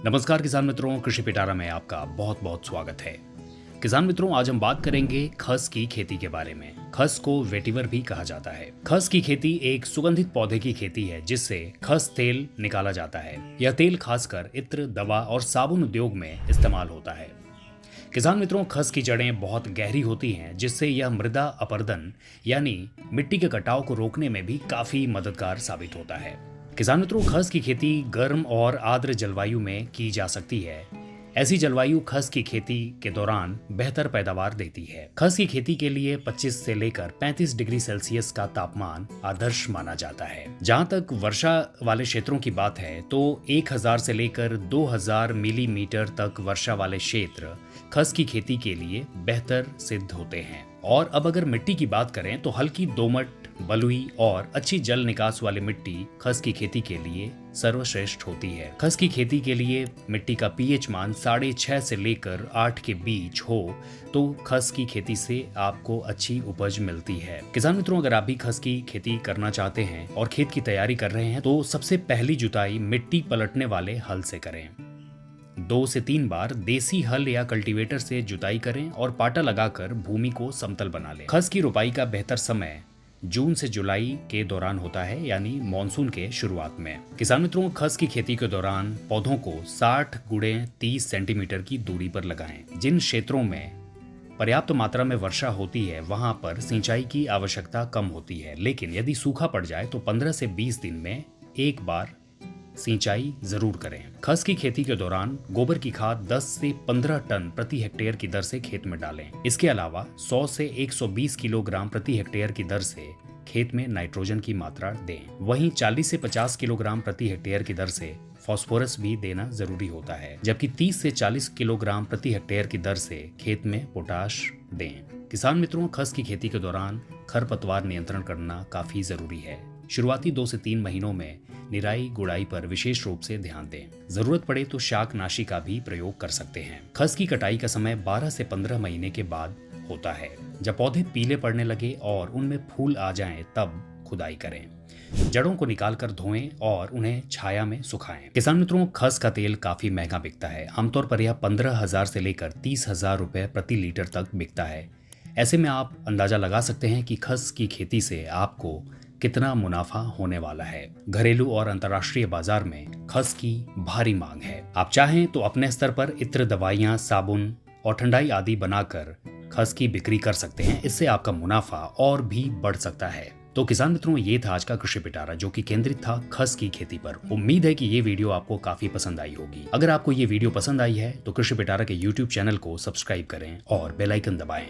नमस्कार किसान मित्रों, कृषि पिटारा में आपका बहुत बहुत स्वागत है। किसान मित्रों, आज हम बात करेंगे खस की खेती के बारे में। खस को वेटिवर भी कहा जाता है। खस की खेती एक सुगंधित पौधे की खेती है जिससे खस तेल निकाला जाता है। यह तेल खासकर इत्र, दवा और साबुन उद्योग में इस्तेमाल होता है। किसान मित्रों, खस की जड़ें बहुत गहरी होती हैं जिससे यह मृदा अपरदन यानी मिट्टी के कटाव को रोकने में भी काफी मददगार साबित होता है। किसान मित्रों, खस की खेती गर्म और आर्द्र जलवायु में की जा सकती है। ऐसी जलवायु खस की खेती के दौरान बेहतर पैदावार देती है। खस की खेती के लिए 25 से लेकर 35 डिग्री सेल्सियस का तापमान आदर्श माना जाता है। जहाँ तक वर्षा वाले क्षेत्रों की बात है तो 1000 से लेकर 2000 मिलीमीटर तक वर्षा वाले क्षेत्र खस की खेती के लिए बेहतर सिद्ध होते हैं। और अब अगर मिट्टी की बात करें तो हल्की दोमट, बलुई और अच्छी जल निकास वाली मिट्टी खस की खेती के लिए सर्वश्रेष्ठ होती है। खस की खेती के लिए मिट्टी का पीएच मान 6.5 से लेकर 8 के बीच हो तो खस की खेती से आपको अच्छी उपज मिलती है। किसान मित्रों, अगर आप भी खस की खेती करना चाहते हैं और खेत की तैयारी कर रहे हैं तो सबसे पहली जुताई मिट्टी पलटने वाले हल से करें। 2 से 3 बार देसी हल या कल्टीवेटर से जुताई करें और पाटा लगाकर भूमि को समतल बना लें। खस की रुपाई का बेहतर समय जून से जुलाई के दौरान होता है, यानी मॉनसून के शुरुआत में। किसान मित्रों, खस की खेती के दौरान पौधों को 60 गुणे 30 सेंटीमीटर की दूरी पर लगाएं। जिन क्षेत्रों में पर्याप्त मात्रा में वर्षा होती है वहां पर सिंचाई की आवश्यकता कम होती है, लेकिन यदि सूखा पड़ जाए तो 15 से 20 दिन में एक बार सिंचाई जरूर करें। खस की खेती के दौरान गोबर की खाद 10 से 15 टन प्रति हेक्टेयर की दर से खेत में डालें। इसके अलावा 100 से 120 किलोग्राम प्रति हेक्टेयर की दर से खेत में नाइट्रोजन की मात्रा दें। वहीं 40 से 50 किलोग्राम प्रति हेक्टेयर की दर से फास्फोरस भी देना जरूरी होता है, जबकि 30 से 40 किलोग्राम प्रति हेक्टेयर की दर से खेत में पोटाश दें। किसान मित्रों, खस की खेती के दौरान खरपतवार नियंत्रण करना काफी जरूरी है। शुरुआती 2 से 3 महीनों में निराई गुड़ाई पर विशेष रूप से ध्यान दें। जरूरत पड़े तो शाकनाशी का भी प्रयोग कर सकते हैं। खस की कटाई का समय 12 से 15 महीने के बाद होता है। जब पौधे पीले पड़ने लगे और उनमें फूल आ जाएं, तब खुदाई करें। जड़ों को निकालकर धोएं और उन्हें छाया में सुखाएं। किसान मित्रों, खस का तेल काफी महंगा बिकता है। आमतौर पर यह 15,000 से लेकर 30,000 रुपए प्रति लीटर तक बिकता है। ऐसे में आप अंदाजा लगा सकते हैं कि खस की खेती से आपको कितना मुनाफा होने वाला है। घरेलू और अंतर्राष्ट्रीय बाजार में खस की भारी मांग है। आप चाहें तो अपने स्तर पर इत्र, दवाइयां, साबुन और ठंडाई आदि बनाकर खस की बिक्री कर सकते हैं। इससे आपका मुनाफा और भी बढ़ सकता है। तो किसान मित्रों, ये था आज का कृषि पिटारा जो कि केंद्रित था खस की खेती पर। उम्मीद है कि ये वीडियो आपको काफी पसंद आई होगी। अगर आपको ये वीडियो पसंद आई है तो कृषि पिटारा के YouTube चैनल को सब्सक्राइब करें और बेल आइकन दबाएं।